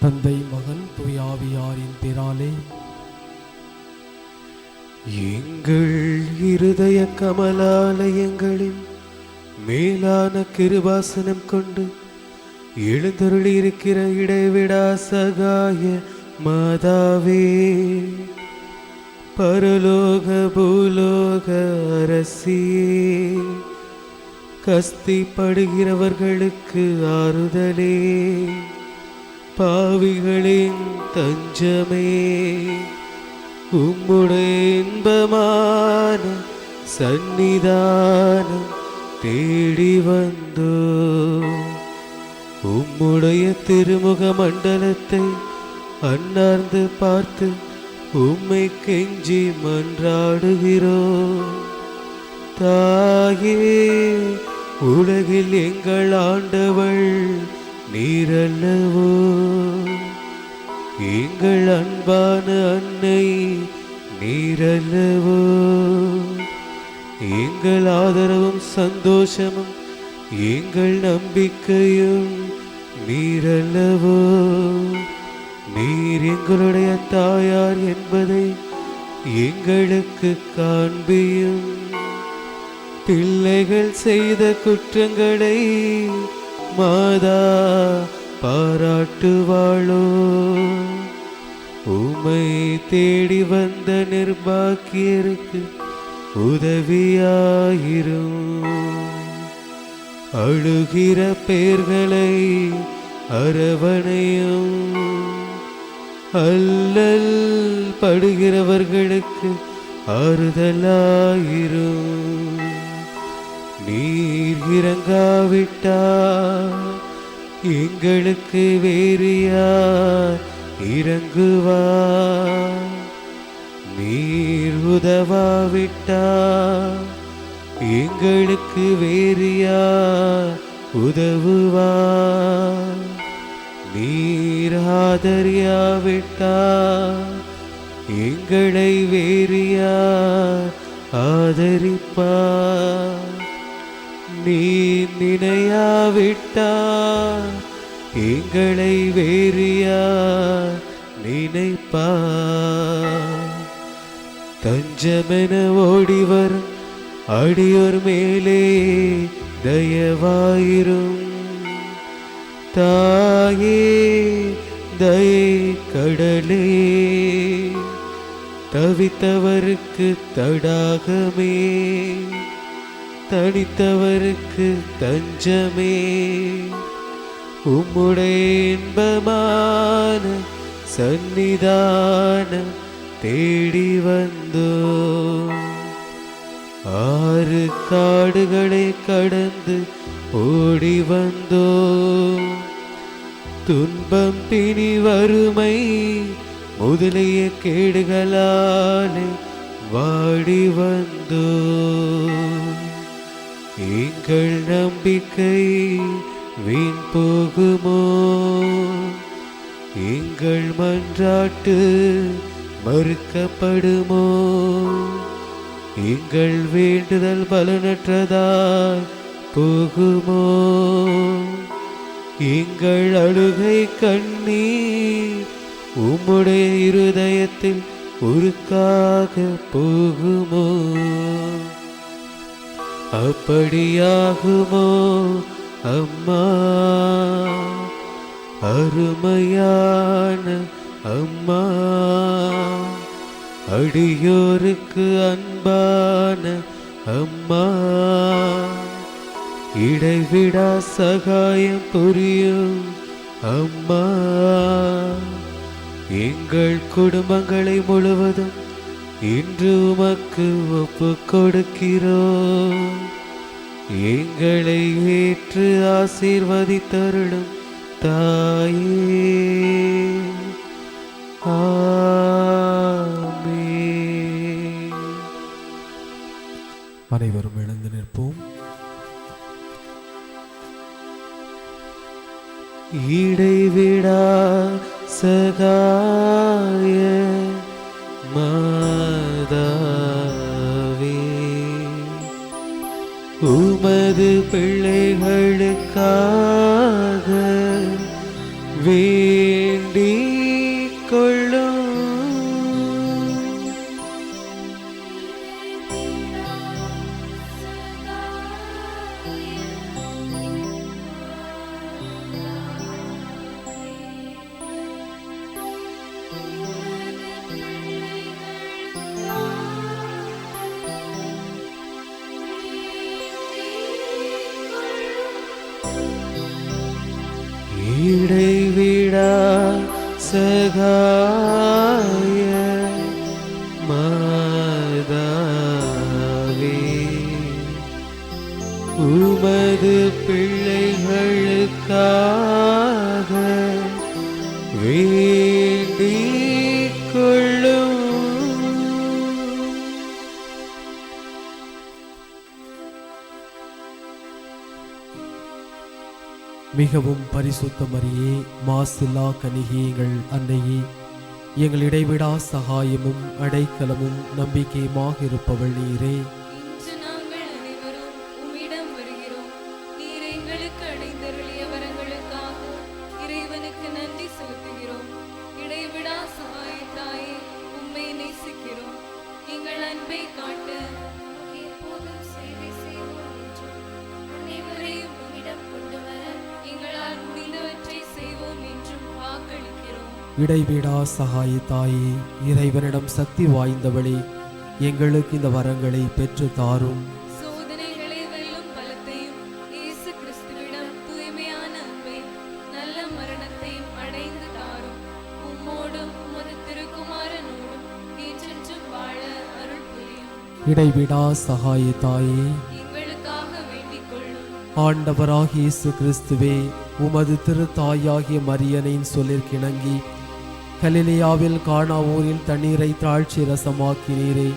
தந்தை மகன் தூயாவியாரின் பெயராலே. எங்கள் இருதய கமலாலயங்களில் மேலான கிருபாசனம் கொண்டு எழுந்தருளியிருக்கிற இடைவிடா சகாய மாதாவே, பரலோக பூலோக அரசியே, கஸ்திப்படுகிறவர்களுக்கு ஆறுதலே, பாவிகளின் தஞ்சமே, உம்முடைய இன்பமான சந்நிதானம் தேடி வந்தோ. உம்முடைய திருமுக மண்டலத்தை அன்னார்ந்து பார்த்து உம்மை கெஞ்சி மன்றாடுகிறோம். தாயே, உலகில் எங்கள் ஆண்டவள் நீரல்லவோ, எங்கள் அன்பான அன்னை நீரல்லவோ, எங்கள் ஆதரவும் சந்தோஷமும் எங்கள் நம்பிக்கையும் நீரல்லவோ. நீர் எங்களுடைய தாயார் என்பதை எங்களுக்கு காண்பியும். பிள்ளைகள் செய்த குற்றங்களை மாதா பாராட்டுவாளோ. உம்மை தேடி வந்த நிர்பாக்கியருக்கு உதவியாயிரும். அழுகிற பேர்களை அரவணையும். அல்லல் படுகிறவர்களுக்கு ஆறுதலாயிரும். நீர் இறங்காவிட்டார் எங்களுக்கு வேறு யார் இறங்குவார்? நீர் உதவாவிட்டார் எங்களுக்கு வேறு யார் உதவுவார்? நீர் ஆதரியாவிட்டார் எங்களை வேறு யார் ஆதரிப்பார்? நீர் நினையாவிட்டார் எங்களை வேறு யார் நினைப்பார்? தஞ்சமென ஓடிவரும் அடியோர் மேலே தயவாயிரும். தாயே, தயை கடலே, தவித்தவருக்கு தடாகமே, தனித்தவருக்கு தஞ்சமே, உம்முடைய இன்பமான சந்நிதானம் தேடி வந்தோ. ஆறு காடுகளை கடந்து ஓடி வந்தோ. துன்பம் பிணி வறுமை முதலிய கேடுகளாலே வாடி வந்தோ. எங்கள் நம்பிக்கை வீண் போகுமோ? எங்கள் மன்றாட்டு மறுக்கப்படுமோ? எங்கள் வேண்டுதல் பலனற்றதாய் போகுமோ? எங்கள் அழுகை கண்ணீர் உம்முடைய இருதயத்தில் உருக்காக போகுமோ? அப்படியாகுமோ அம்மா, அருமையான அம்மா, அடியோருக்கு அன்பான அம்மா, இடைவிடா சகாயம் புரியும் அம்மா, எங்கள் குடும்பங்களை முழுவதும் இன்று உமக்கு ஒப்பு கொடுக்கிறோம். எங்களை ஏற்று ஆசீர்வதித்தருளும் தாயே. ஆமென். அனைவரும் எழுந்து நிற்போம். இடைவிடா சகாய மாதாவே, உமது பிள்ளைகளுக்காக வேண்டிக் வேண்டிக் கொள்ளும். இடைவிடா சகாய மாதாவே, உமது பிள்ளைகளுக்காக வேண்டிக் கொள்ளும். மிகவும் பரிசுத்த மரியே, மாசில்லா கன்னிகையே, எங்கள் அன்னையே, எங்கள் இடைவிடா சகாயமும் அடைக்கலமும் நம்பிக்கையுமாக இருப்பவள் நீரே. இன்று நாங்கள் அனைவரும் உம்மிடம் வருகிறோம். நீர் எங்களுக்கு அடைந்தருளிய வரங்களுக்காக இறைவனுக்கு நன்றி செலுத்துகிறோம். இடைவிடா சகாயத்தாயே, உம்மை நேசிக்கிறோம். எங்கள் அன்பை காட்ட எப்போதும் சேவை செய்வோம் என்றும் அனைவரையும் உம்மிடம் கொண்டு வர எங்களால் முடிந்தவற்றை செய்வோம் என்றும் வாக்களிக்கிறோம். இடைவிடா சகாயத்தாயே, இறைவனிடம் சக்தி வாய்ந்தவளே, எங்களுக்கு இந்த வரங்களை பெற்று தாரும். சோதனைகளை வெல்லும் பலத்தையும் இயேசு கிறிஸ்துவிடம் தூய்மையான அன்பை நல்ல மரணத்தையும் அடைந்து தாரும். உம்மோடும் உமது திருக்குமாரனோடும் என்றென்றும் வாழ அருள் புரியும். இடைவிடா சகாயத்தாயே, எங்களுக்காக வேண்டிக் கொள்ளும். ஆண்டவராகிய இயேசு கிறிஸ்துவே, உமது திருத்தாயாகிய மரியனின் சொல்லிற்கிணங்கி கலிலேயாவில் கானா ஊரில் தண்ணீரை திராட்சை ரசமாக்கினீரே.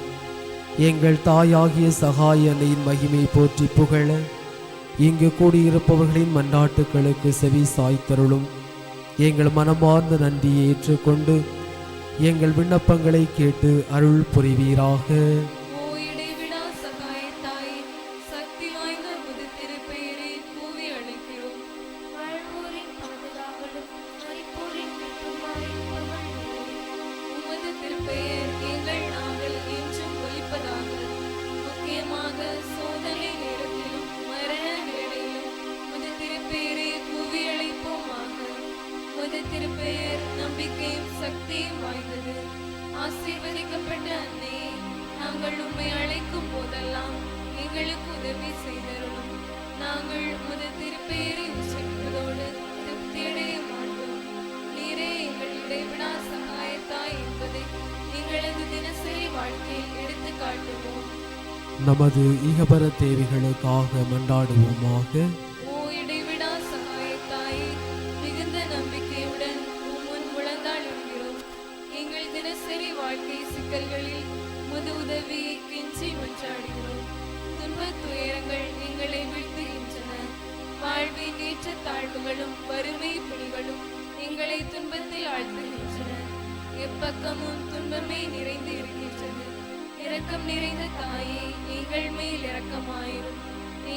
எங்கள் தாயாகிய சகாய அன்னையின் மகிமை போற்றி புகழ இங்கு கூடியிருப்பவர்களின் மன்றாட்டுக்களுக்கு செவி சாய்த்தருளும். எங்கள் மனமார்ந்த நன்றியை ஏற்றுக்கொண்டு எங்கள் விண்ணப்பங்களை கேட்டு அருள் புரிவீராக. ஓ இடைவிடா சகாயத்தாயே, சக்தி வாய்ந்த உமது திருப்பெயரை கூவி அழைக்கிறோம். வாழ்வோரின் பாதுகாவலும் மரிப்போரின் மீட்புமாயிருப்பவள் நீரே. உமது திருப்பெயர் எங்கள் நாவில் என்றும் ஒலிப்பதாக. முக்கியமாக சோதனை நேரத்திலும் மரண வேளையிலும் உமது திருப்பெயரை கூவி அழைப்போமாக. உமது திருப்பெயர் நம்பிக்கையும் சக்தியும் வாய்ந்தது. ஆசீர்வதிக்கப்பட்ட அன்னையே, நாங்கள் உம்மை அழைக்கும் போதெல்லாம் எங்களுக்கு உதவி செய்தருளும். நாங்கள் உமது திருப்பெயரை உச்சரிப்பதோடு திருப்தியடைய மாட்டோம். நீரே எங்கள் இடைவிடா சகாயத்தாய் என்பதை எங்களது தினசரி வாழ்க்கையில் எடுத்து காட்டுவோம். நமது இகபர தேவைகளுக்காக மன்றாடுவோமாக. ஓ இடைவிடா சகாயத்தாயே, மிகுந்த நம்பிக்கையுடன் உம்முன் முழந்தாடுகிறோம். எங்கள் தினசரி வாழ்க்கை சிக்கல்களில் முது உதவியை கெஞ்சி மன்றாடுகிறோம். துன்பத் துயரங்கள் எங்களை வீழ்த்துகின்றன. வாழ்வின் ஏற்றத்தாழ்வுகளும் வறுமை பிடிகளும் எங்களை துன்பத்தில் ஆழ்த்துகின்றன. எப்பக்கமும் துன்பமே நிறைந்து இருக்கின்றது. இரக்கம் நிறைந்த தாயே, எங்கள் மேல் இரக்கமாயிரும்.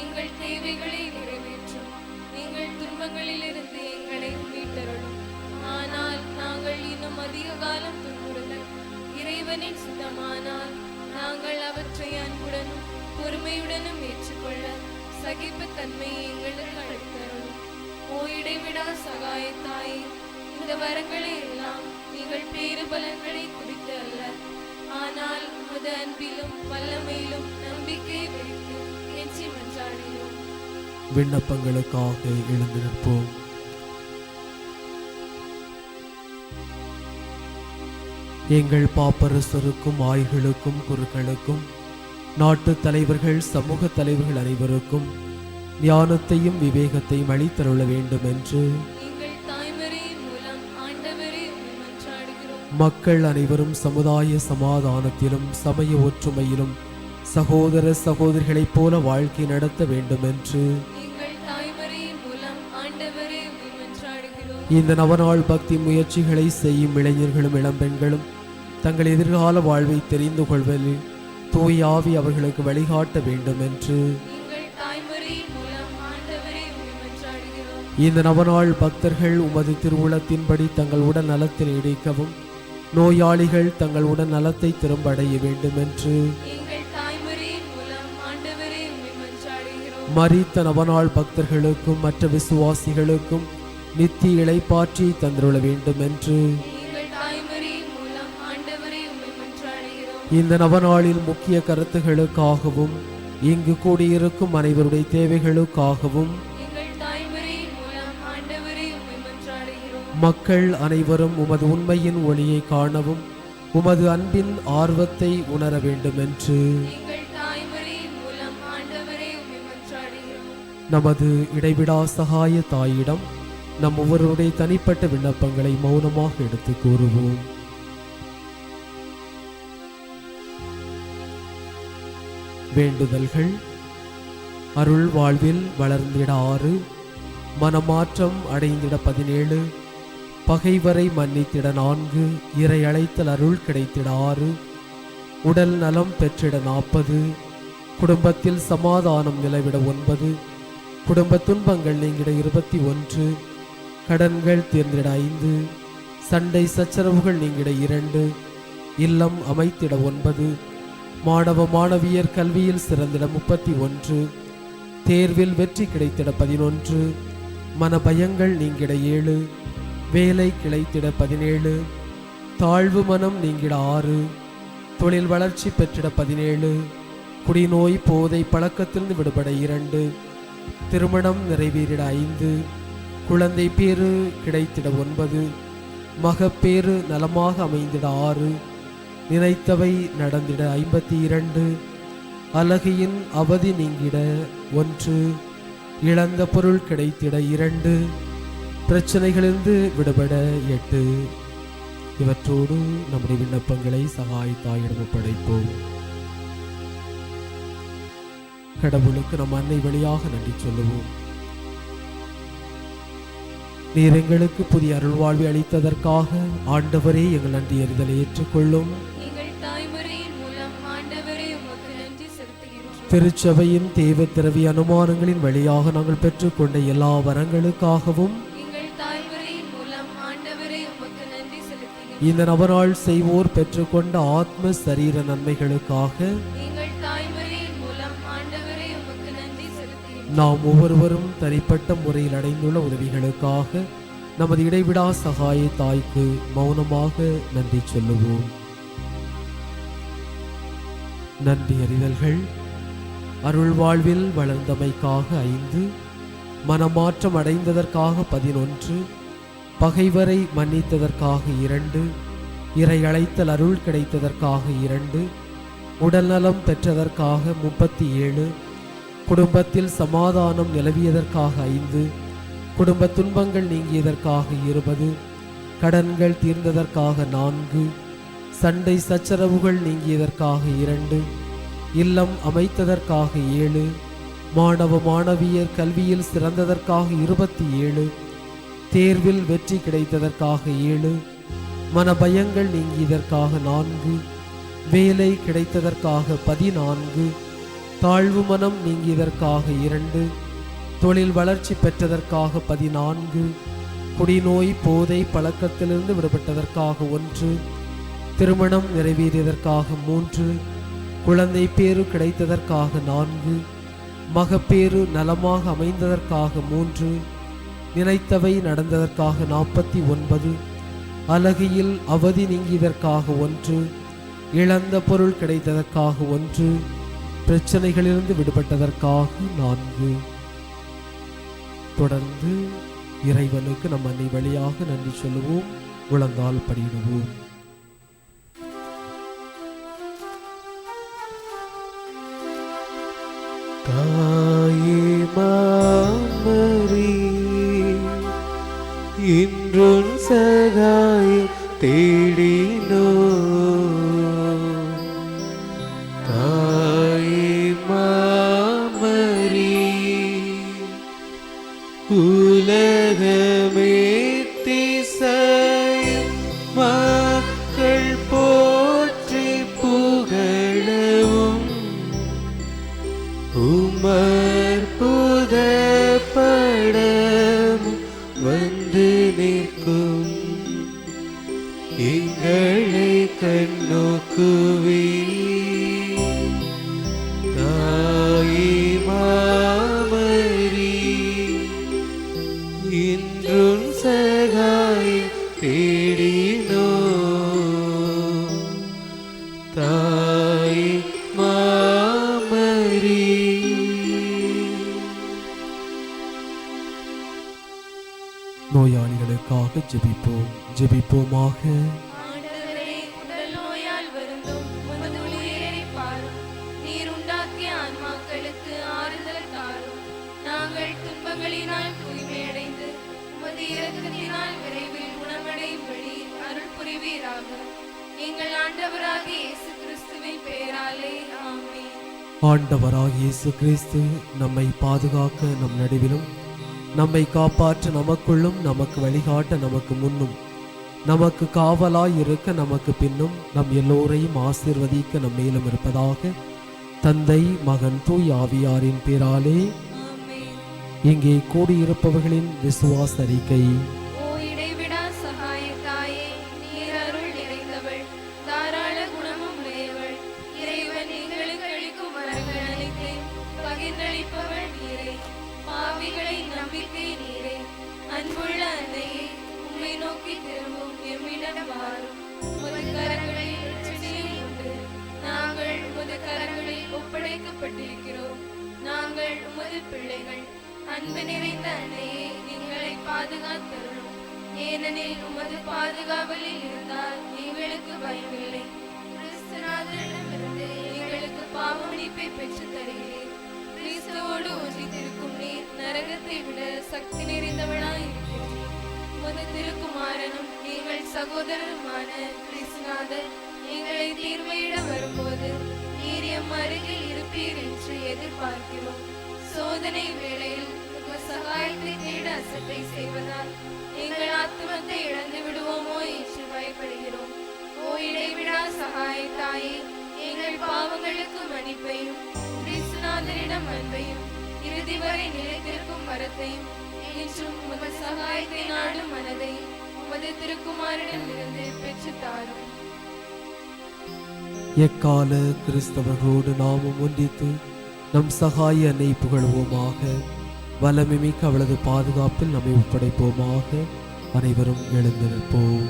எங்கள் தேவைகளை நிறைவேற்றும். எங்கள் துன்பங்களிலிருந்து எங்களை மீட்டருளும். ஆனால் நாங்கள் இன்னும் அதிக காலம் துன்புறுதல் இறைவனின் சுத்தமானால் நாங்கள் அவற்றை அன்புடனும் பொறுமையுடனும் ஏற்றுக்கொள்ள சகிப்புத்தன்மையை எங்களுக்கு அளித்தருளும். ஓ இடைவிடா சகாயத்தாயே, இந்த வரங்களை எல்லாம் நீங்கள் பேறு பலன்களை குறித்து அல்ல, ஆனால் உமது அன்பிலும் வல்லமையிலும் நம்பிக்கை வைத்து கெஞ்சி மன்றாடுகிறோம். விண்ணப்பங்களுக்காக எழுந்து நிற்போம். எங்கள் பாப்பரசருக்கும் ஆய்களுக்கும் குருக்களுக்கும் நாட்டு தலைவர்கள் சமூக தலைவர்கள் அனைவருக்கும் ஞானத்தையும் விவேகத்தையும் அளித்தருள வேண்டும் என்று எங்கள் தாய்மறையின் மூலம் ஆண்டவரே உம்மை மன்றாடுகிறோம். மக்கள் அனைவரும் சமுதாய சமாதானத்திலும் சமய ஒற்றுமையிலும் சகோதர சகோதரிகளைப் போல வாழ்க்கை நடத்த வேண்டும் என்று எங்கள் தாய்மறையின் மூலம் ஆண்டவரே உம்மை மன்றாடுகிறோம். இந்த நவநாள் பக்தி முயற்சிகளை செய்யும் இளைஞர்களும் இளம்பெண்களும் தங்கள் எதிர்கால வாழ்வை தெரிந்து கொள்வதில் தூய ஆவி அவர்களுக்கு வழிகாட்ட வேண்டும் என்று எங்கள் தாய்மறையின் மூலம் ஆண்டவரே உம்மை மன்றாடுகிறோம். இந்த நவநாள் பக்தர்கள் உமது திருவுளத்தின்படி தங்கள் உடல் நலத்தில் நீடிக்கவும் நோயாளிகள் தங்கள் உடல் நலத்தை திரும்ப அடைய வேண்டும் என்று எங்கள் தாய்மரியின் மூலம் ஆண்டவரே உம்மை மன்றாடுகிறோம். மரித்த நவநாள் பக்தர்களுக்கும் மற்ற விசுவாசிகளுக்கும் நித்திய இளைப்பாற்றி தந்துள்ள வேண்டும் என்று எங்கள் தாய்மரியின் மூலம் ஆண்டவரே உம்மை மன்றாடுகிறோம். இந்த நவநாளில் முக்கிய கருத்துகளுக்காகவும் இங்கு கூடியிருக்கும் அனைவருடைய தேவைகளுக்காகவும் எங்கள் தாய்மரியின் மூலம் ஆண்டவரே உம்மை மன்றாடுகிறோம். மக்கள் அனைவரும் உமது உண்மையின் ஒளியை காணவும் உமது அன்பின் ஆர்வத்தை உணர வேண்டும் என்று எங்கள் தாய்மரியின் மூலம் ஆண்டவரே உம்மை மன்றாடுகிறோம். நமது இடைவிடா சகாய தாயிடம் நம் ஒவ்வொருவருடைய தனிப்பட்ட விண்ணப்பங்களை மௌனமாக எடுத்து கூறுவோம். வேண்டுதல்கள். அருள் வாழ்வில் வளர்ந்திட 6, மனமாற்றம் அடைந்திட 17, பகைவரை மன்னித்திட 4, இறை அழைத்தல் அருள் கிடைத்திட 6, உடல் நலம் பெற்றிட 40, குடும்பத்தில் சமாதானம் நிலவிட 9, குடும்ப துன்பங்கள் நீங்கிட 21, கடன்கள் தீர்ந்திட 5, சண்டை சச்சரவுகள் நீங்கிட 2, இல்லம் அமைத்திட 9, மாணவ மாணவியர் கல்வியில் சிறந்திட 31, தேர்வில் வெற்றி கிடைத்திட 11, மனபயங்கள் நீங்கிட 7, வேலை கிடைத்திட 17, தாழ்வு மனம் நீங்கிட 6, தொழில் வளர்ச்சி பெற்றிட 17, குடிநோய் போதை பழக்கத்திலிருந்து விடுபட 2, திருமணம் நிறைவேறிட 5, குழந்தை பேறு கிடைத்திட 9, மகப்பேறு நலமாக அமைந்திட 6, நினைத்தவை நடந்திட 52, அழகியின் அவதி நீங்கிட 1, இழந்த பொருள் கிடைத்திட 2, பிரச்சனைகளிலிருந்து விடுபட 8. இவற்றோடு நம்முடைய விண்ணப்பங்களை சகாயத்தாயிடம் ஒப்படைப்போம். கடவுளுக்கு நம் அன்னை வழியாக நன்றி சொல்லுவோம். நீர் எங்களுக்கு புதிய அருள்வாழ்வை அளித்ததற்காக ஆண்டவரே எங்கள் நன்றி அறிதலை ஏற்றுக்கொள்ளும். எங்கள் தாய்மரியின் மூலம் ஆண்டவரே உமக்கு நன்றி செலுத்துகிறோம். திருச்சபையின் தேவ திரவி அனுமானங்களின் வழியாக நாங்கள் பெற்றுக்கொண்ட எல்லா வரங்களுக்காகவும் எங்கள் தாய்மரியின் மூலம் ஆண்டவரே உமக்கு நன்றி செலுத்துகிறோம். இந்த நவநாள் செய்வோர் பெற்றுக்கொண்ட ஆத்ம சரீர நன்மைகளுக்காக எங்கள் தாய்மரியின் மூலம் ஆண்டவரே உமக்கு நன்றி செலுத்துகிறோம். நாம் ஒவ்வொருவரும் தனிப்பட்ட முறையில் அடைந்துள்ள உதவிகளுக்காக நமது இடைவிடா சகாய தாய்க்கு மௌனமாக நன்றி சொல்லுவோம். நன்றி அறிதல்கள். அருள் வாழ்வில் வளர்ந்தமைக்காக 5, மனமாற்றம் அடைந்ததற்காக 11, பகைவரை மன்னித்ததற்காக 2, இறை அழைத்தல் அருள் கிடைத்ததற்காக 2, உடல் நலம் பெற்றதற்காக 37, குடும்பத்தில் சமாதானம் நிலவியதற்காக 5, குடும்ப துன்பங்கள் நீங்கியதற்காக 20, கடன்கள் தீர்ந்ததற்காக 4, சண்டை சச்சரவுகள் நீங்கியதற்காக 2, இல்லம் அமைத்ததற்காக 7, மாணவ மாணவியர் கல்வியில் சிறந்ததற்காக 27, தேர்வில் வெற்றி கிடைத்ததற்காக 7, மனபயங்கள் நீங்கியதற்காக 4, வேலை கிடைத்ததற்காக 14, தாழ்வு மனம் நீங்கியதற்காக 2, தொழில் வளர்ச்சி பெற்றதற்காக 14, குடிநோய் போதை பழக்கத்திலிருந்து விடுபட்டதற்காக 1, திருமணம் நிறைவேறியதற்காக 3, குழந்தை பேறு கிடைத்ததற்காக 4, மகப்பேறு நலமாக அமைந்ததற்காக 3, நினைத்தவை நடந்ததற்காக 49, அழகியில் அவதி நீங்கியதற்காக 1, இழந்த பொருள் கிடைத்ததற்காக 1, பிரச்சனைகளிலிருந்து விடுபட்டதற்காக 4. தொடர்ந்து இறைவனுக்கு நம் அன்னை வழியாக நன்றி சொல்லுவோம். முழந்தால் படியிடுவோம். தாயே மாமரி இன்றும் சகாயம் தேடினோ. தாயே மாமரி உலகமே திசையும் மக்கள் போற்றி புகழவும் உமர் புத படம் எங்களை கண்ணோக்குவி தாயே மாமரி இன்றும் சகாயம் தேடினோ தாயே மாமரி. நோயாளிகளுக்காக ஜெபிப்போம். ஜெபிப்போமாக. ஆண்டவரே, உடல் நோயால் வருந்தும் உமது உயிரை பாரும். நீர் உண்டாக்கிய ஆன்மாக்களுக்கு ஆறுதல் தாரும். நாங்கள் துன்பங்களினால் தூய்மையடைந்து உமது இரக்கத்தினால் விரைவில் குணமடையும்படி அருள் புரிவீராக. எங்கள் ஆண்டவராகிய இயேசு கிறிஸ்துவின் பெயராலே ஆமென். ஆண்டவராகிய இயேசு கிறிஸ்து நம்மை பாதுகாக்க நம் நடுவிலும், நம்மை காப்பாற்ற நமக்குள்ளும், நமக்கு வழிகாட்ட நமக்கு முன்னும், நமக்கு காவலாய் இருக்க நமக்கு பின்னும், நம் எல்லோரையும் ஆசீர்வதிக்க நம் மேலும் இருப்பதாக. தந்தை, மகன், தூய் ஆவியாரின் பேராலே ஆமென். இங்கே கூடியிருப்பவர்களின் விசுவாச அறிக்கை. ஓ இடைவிடா சகாய தாயே, நீர் அருள் நிறைந்தவள், தாராள குணமும் உடையவள். இறைவன் எங்களுக்கு அளிக்கும் வரங்கள் அனைத்தையும் பகிர்ந்தளிப்பவள் நீரே. பாவிகளின் நம்பிக்கை நீரே. அன்புள்ள அன்னையே, உம்மை நோக்கி திரும்பும் எம்மிடம் வாரும். உமது கரங்களில் ரட்சணியம் உண்டு. நாங்கள் உமது கரங்களில் ஒப்படைக்கப்பட்டிருக்கிறோம். நாங்கள் உமது பிள்ளைகள். அன்பு நிறைந்த அன்னையே, எங்களை பாதுகாத்தருளும். ஏனெனில் உமது பாதுகாவலில் இருந்தால் எங்களுக்கு பயமில்லை. கிறிஸ்துநாதரிடமிருந்து எங்களுக்கு பாவமன்னிப்பை பெற்றுத் தருகிறேன். கிறிஸ்துவோடு ஒன்றித்திருக்கும் நீர் நரகத்தை விட சக்தி நிறைந்தவளாயிருக்கிறீர். உமது திருக்குமாரனும் எங்கள் சகோதரருமான கிறிஸ்துநாதர் எங்களை தீர்வையிட வரும்போது நீர் எம் அருகில் இருப்பீர் என்று எதிர்பார்க்கிறோம். சோதனை வேளையில் உங்கள் சகாயத்தை தேட அசட்டை செய்வதால் எங்கள் ஆத்துமத்தை இழந்து விடுவோமோ என்று பயப்படுகிறோம். ஓ இடைவிடா சகாய தாயே, எங்கள் பாவங்களுக்கு மன்னிப்பையும் கிறிஸ்துநாதரிடம் அன்பையும் இறுதி வரை நிலைத்திருக்கும் வரத்தையும் என்றும் உமது சகாயத்தை நாடும் மனதையும் உமது திருக்குமாரிடமிருந்து பெற்றுத் தாரும். எக்கால கிறிஸ்தவர்களோடு நாமும் ஒன்றித்து நம் சகாய அன்னை புகழ்வோமாக. வல்லமைமிக்க அவளது பாதுகாப்பில் நம்மை ஒப்படைப்போமாக. அனைவரும் எழுந்து நிற்போம்.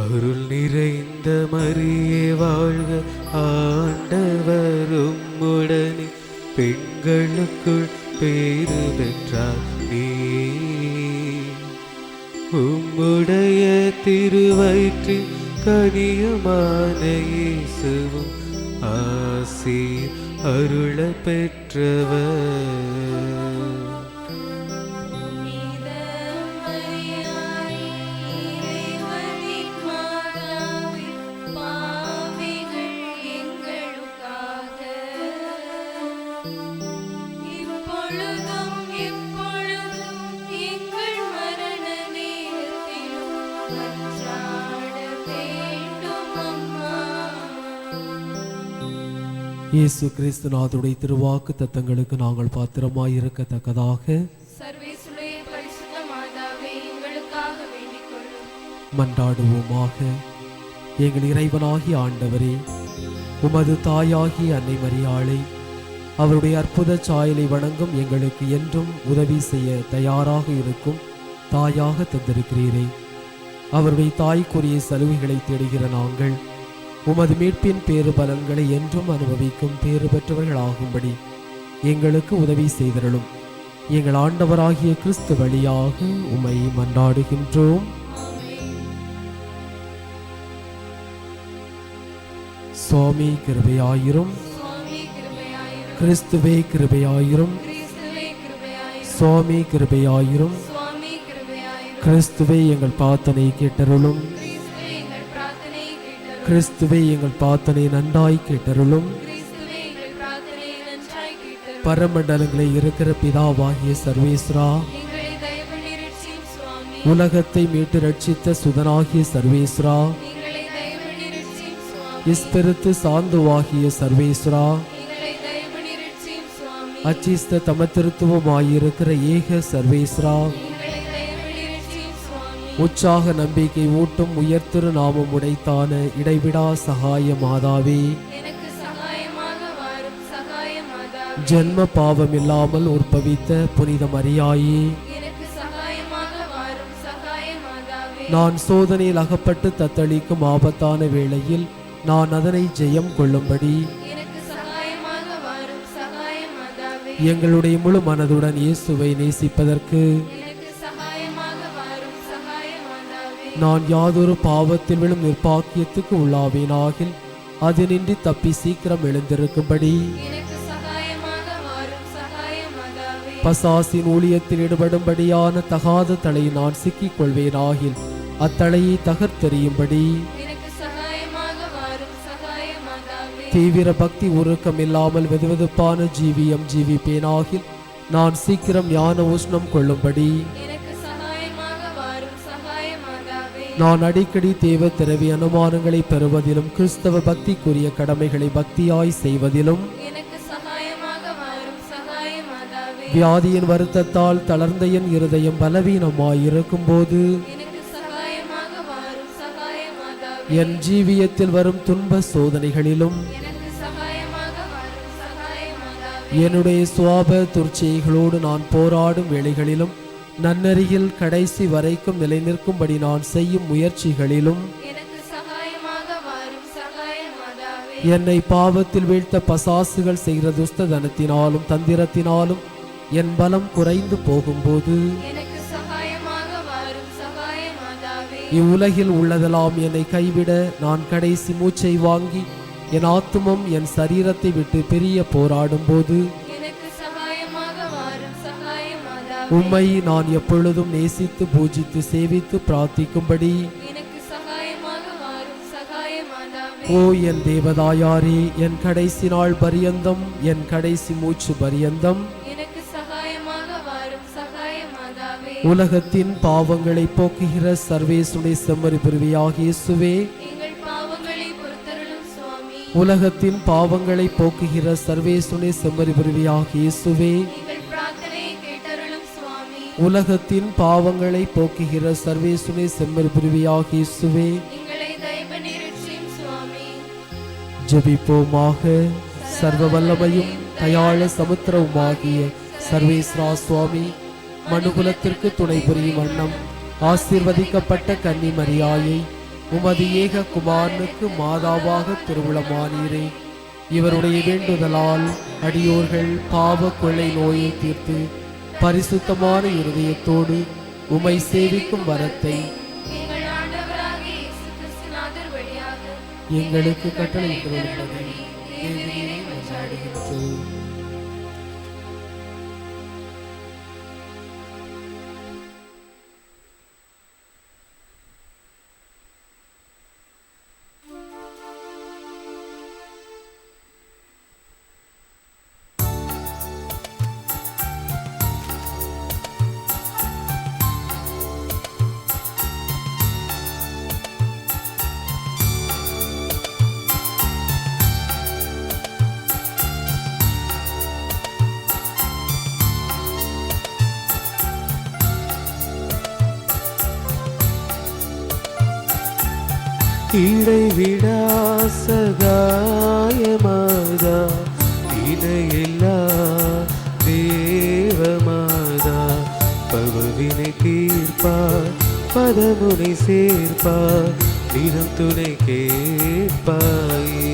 அருள் நிறைந்த மரியே வாழ்க, ஆண்டவர் உம்முடனே, பெண்களுக்குள் பேறு பெற்றார் நீ. உம்முடைய திருவயிற்றின் கனியமான இயேசுவும் ஆசீர் அருள பெற்றவர். இயேசு கிறிஸ்துநாதருடைய திருவாக்கு தத்தங்களுக்கு நாங்கள் பாத்திரமாய் இருக்கத்தக்கதாக சர்வேசுடைய பரிசுத்த மாதாவே, எங்களுக்காக வேண்டிக் கொள்ளும். மன்றாடுவோமாக. எங்கள் இறைவனாகிய ஆண்டவரே, உமது தாயாகிய அன்னை மரியாளை அவருடைய அற்புத சாயலை வணங்கும் எங்களுக்கு என்றும் உதவி செய்ய தயாராக இருக்கும் தாயாக தந்திருக்கிறீரே. அவருடைய தாய்க்குரிய சலுகைகளை தேடுகிற நாங்கள் உமது மீட்பின் பேறு பலன்களை என்றும் அனுபவிக்கும் பேறு பெற்றவர்களாகும்படி எங்களுக்கு உதவி செய்தருளும். எங்கள் ஆண்டவராகிய கிறிஸ்து வழியாக உம்மை மன்றாடுகின்றோம். சுவாமி கிருபையாயிரும். கிறிஸ்துவே கிருபையாயிரும். சுவாமி கிருபையாயிரும். கிறிஸ்துவே எங்கள் பிரார்த்தனை கேட்டருளும். கிறிஸ்துவே எங்கள் பிரார்த்தனை நன்றாய் கேட்டருளும். பரமண்டலங்களை இருக்கிற பிதாவாகிய சர்வேஸ்வரா, உலகத்தை மீட்டு ரட்சித்த சுதனாகிய சர்வேஸ்வரா, இஸ்பிரித்து சாந்துவாகிய சர்வேஸ்வரா, அச்சிஸ்த தமத்திருத்துவமாயிருக்கிற ஏக சர்வேஸ்ரா, எங்களை தயவுள்ளி ரட்சியும் சுவாமி. உற்சாக நம்பிக்கை ஊட்டும் உயர்திரு நாமம் உடைத்தான இடைவிடா சகாய மாதாவே, எனக்கு சகாயமாக வாரும் சகாய மாதாவே. ஜென்ம பாவம் இல்லாமல் உற்பவித்த புனித மரியாயே, எனக்கு சகாயமாக வாரும் சகாய மாதாவே. நான் சோதனையில் அகப்பட்டு தத்தளிக்கும் ஆபத்தான வேளையில் நான் அதனை ஜெயம் கொள்ளும்படி எனக்கு சகாயமாக வாரும் சகாய மாதாவே. எங்களுடைய முழு மனதுடன் இயேசுவை நேசிப்பதற்கு எனக்கு சகாயமாக வாரும் சகாய மாதாவே. நான் யாதொரு பாவத்தில் விழும் நிர்பாக்கியத்துக்கு உள்ளாவேனாகில் அதினின்றி தப்பி சீக்கிரம் எழுந்திருக்கும்படி எனக்கு சகாயமாக வாரும் சகாய மாதாவே. பசாசின் ஊழியத்தில் ஈடுபடும்படியான தகாத தலையை நான் சிக்கிக் கொள்வேனாகில் அத்தலையை தகர்த்தெறியும்படி எனக்கு சகாயமாக வாரும் சகாய மாதாவே. தீவிர பக்தி உருக்கம் இல்லாமல் வெதுவெதுப்பான ஜீவியம் ஜீவிப்பேனாகில் நான் சீக்கிரம் ஞான உஷ்ணம் கொள்ளும்படி எனக்கு சகாயமாக வாரும் சகாய மாதாவே. நான் அடிக்கடி தேவ திரவி அனுமானங்களை பெறுவதிலும் கிறிஸ்தவ பக்திக்குரிய கடமைகளை பக்தியாய் செய்வதிலும் எனக்கு சகாயமாக வாரும் சகாய மாதாவே. வியாதியின் வருத்தத்தால் தளர்ந்த என் இருதயம் பலவீனமாயிருக்கும் போது எனக்கு சகாயமாக வாரும் சகாய மாதாவே. என் ஜீவியத்தில் வரும் துன்ப சோதனைகளிலும் எனக்கு சகாயமாக வாரும் சகாய மாதாவே. என்னுடைய சுவாப துர்ச்சைகளோடு நான் போராடும் வேளைகளிலும் நன்னறியில் கடைசி வரைக்கும் நிலைநிற்கும்படி நான் செய்யும் முயற்சிகளிலும் எனக்கு சகாயமாக வாரும் சகாய மாதாவே. என்னை பாவத்தில் வீழ்த்த பசாசுகள் செய்கிற துஸ்ததனத்தினாலும் தந்திரத்தினாலும் என் பலம் குறைந்து போகும்போது எனக்கு சகாயமாக வாரும் சகாய மாதாவே. இவ்வுலகில் உள்ளதெல்லாம் என்னை கைவிட நான் கடைசி மூச்சை வாங்கி என் ஆத்துமம் என் சரீரத்தை விட்டு பிரிய போராடும் போது எனக்கு சகாயமாக வாரும் சகாய மாதாவே. உம்மை நான் எப்பொழுதும் நேசித்து பூஜித்து சேவித்து பிரார்த்திக்கும்படி எனக்கு சகாயமாக வாரும் சகாய மாதாவே. ஓ என் தேவதாயாரே, என் கடைசி நாள் பரியந்தம் என் கடைசி மூச்சு பரியந்தம் எனக்கு சகாயமாக வாரும் சகாய மாதாவே. உலகத்தின் பாவங்களை போக்குகிற சர்வேசுடைய செம்மறி பிரிவியாகிய இயேசுவே, எங்கள் பாவங்களை பொறுத்தருளும் சுவாமி. உலகத்தின் பாவங்களை போக்குகிற சர்வேசுடைய செம்மறி பிரிவியாகிய இயேசுவே, எங்கள் பிரார்த்தனையை கேட்டருளும் சுவாமி. உலகத்தின் பாவங்களை போக்குகிற சர்வேசுடைய செம்மறி பிரிவியாகிய இயேசுவே, எங்களை தயவு ரட்சியும் சுவாமி. ஜெபிப்போமாக. சர்வ வல்லமையும் தயாள சமுத்திரவுமாகிய சர்வேஸ்வரா சுவாமி, மனுகுலத்திற்கு துணை புரியும் வண்ணம் ஆசீர்வதிக்கப்பட்ட கன்னி மரியாயை உமது ஏக குமாரனுக்கு மாதாவாக திருவுளமானீரே. இவருடைய வேண்டுதலால் அடியோர்கள் பாவ கொள்ளை நோயை தீர்த்து பரிசுத்தமான இருதயத்தோடு உமை சேவிக்கும் வரத்தை எங்கள் ஆண்டவராகிய இயேசு கிறிஸ்துநாதர் வழியாக எங்களுக்கு கட்டளையிட்டுள்ளபடி தேவனே மன்றாடுகின்றோம். இடைவிடா சகாயமாதா, இணையில்லா தேவமாதா, பவவினை தீர்ப்பார் பதமுனை சேர்ப்பார், தினம் துணை கேட்பாயே.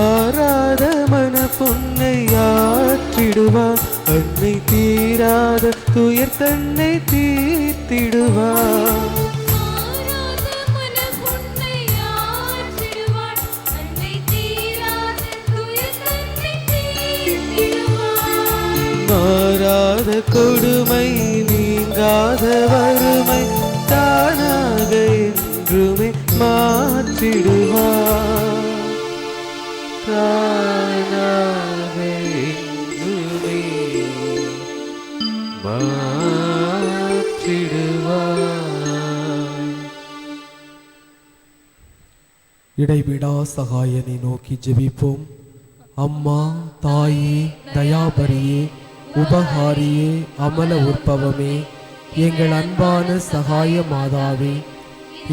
ஆராத மன பொன்னை ஆற்றிடுவார், அன்னை தீராத துயர் தன்னை தீர்த்திடுவார். கொடுமை நீங்காத வறுமை தானாக என்றுமே மாற்றிடுவார். தானாக என்றுமே மாற்றிடுவார். இடைவிடா சகாயனை நோக்கி ஜெபிப்போம். அம்மா, தாயே, தயாபரியே, உபகாரியே, அமல உற்பவமே, எங்கள் அன்பான சகாய மாதாவே,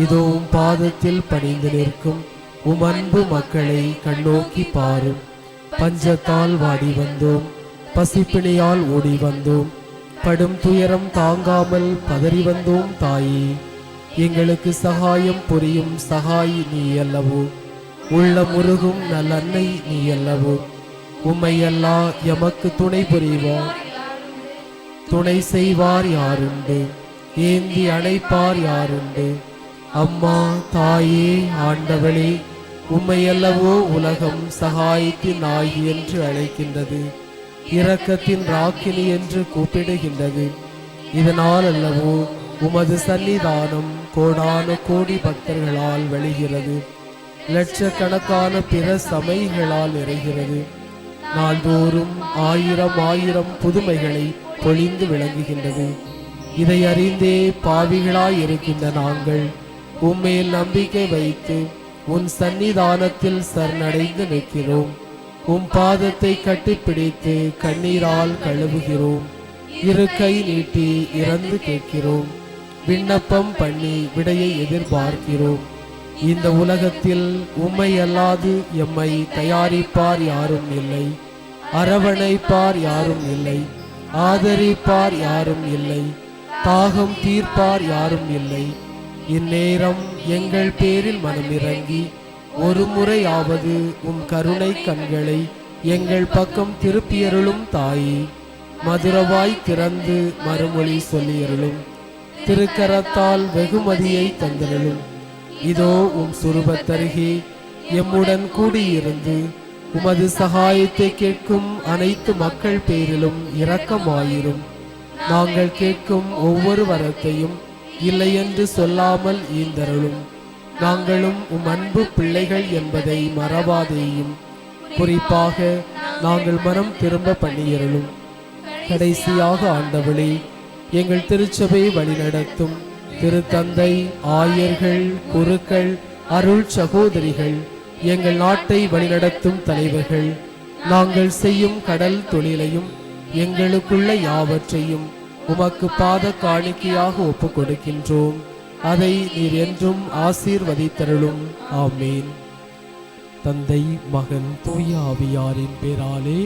இதோ உம் பாதத்தில் பணிந்து நிற்கும் உம் அன்பு மக்களை கண்ணோக்கி பாரும். பஞ்சத்தால் வாடி வந்தோம், பசிப்பிணியால் ஓடி வந்தோம், படும் துயரம் தாங்காமல் பதறி வந்தோம். தாயே, எங்களுக்கு சகாயம் புரியும் சகாய் நீ அல்லவோ, உள்ள முருகும் நல்லன்னை நீ அல்லவோ. உம்மை அல்லா எமக்கு துணை புரிவார், துணை செய்வார் யாருண்டு, ஏந்தி அணைப்பார் யாருண்டு. அம்மா, தாயே, ஆண்டவளே, உம்மை அல்லவோ உலகம் சகாயத்தின் நாயகி என்று அழைக்கின்றது, இரக்கத்தின் ராக்கினி என்று கூப்பிடுகின்றது. இதனால் அல்லவோ உமது சன்னிதானம் கோடான கோடி பக்தர்களால் வெளிகிறது, லட்சக்கணக்கான பிற சபைகளால் நிறைகிறது. நாள்தோறும் ஆயிரம் ஆயிரம் புதுமைகளை பொழிந்து விளங்குகின்றது. இதை அறிந்தே பாவிகளாய் இருக்கின்ற நாங்கள் உம்மேல் நம்பிக்கை வைத்து உன் சன்னிதானத்தில் சரணடைந்து நிற்கிறோம். உம் பாதத்தை கட்டிப்பிடித்து கண்ணீரால் கழுவுகிறோம். இரு கை நீட்டி இறந்து கேட்கிறோம். விண்ணப்பம் பண்ணி விடையை எதிர்பார்க்கிறோம். இந்த உலகத்தில் உம்மை அல்லாது எம்மை தயாரிப்பார் யாரும் இல்லை, அரவணைப்பார் யாரும் இல்லை, ஆதரிப்பார் யாரும் இல்லை, தாகம் தீர்ப்பார் யாரும் இல்லை. இந்நேரம் எங்கள் பேரில் மனமிறங்கி ஒரு முறையாவது உம் கருணை கண்களை எங்கள் பக்கம் திருப்பியருளும். தாயே, மதுரவாய் திறந்து மறுமொழி சொல்லியருளும். திருக்கரத்தால் வெகுமதியை தந்திரளும். இதோ உம் சுரூபத்தருகே எம்முடன் கூடியிருந்து உமது சகாயத்தை கேட்கும் அனைத்து மக்கள் பேரிலும் இரக்கமாயிரும். நாங்கள் கேட்கும் ஒவ்வொரு வரத்தையும் இல்லை என்று சொல்லாமல் ஈந்தருளும். நாங்களும் உம் அன்பு பிள்ளைகள் என்பதை மறவாதேயும். குறிப்பாக நாங்கள் மனம் திரும்ப பண்ணியருளும். கடைசியாக ஆண்டவளே, எங்கள் திருச்சபை வழிநடத்தும் திருத்தந்தை, ஆயர்கள், குருக்கள், அருள் சகோதரிகள், எங்கள் நாட்டை வழிநடத்தும் தலைவர்கள், நாங்கள் செய்யும் கடல் தொழிலையும் எங்களுக்குள்ள யாவற்றையும் உமக்கு பாத காணிக்கையாக ஒப்புக் கொடுக்கின்றோம். அதை நீர் என்றும் ஆசீர்வதித்தருளும். ஆமீன். தந்தை, மகன், தூய ஆவியாரின் பேராலே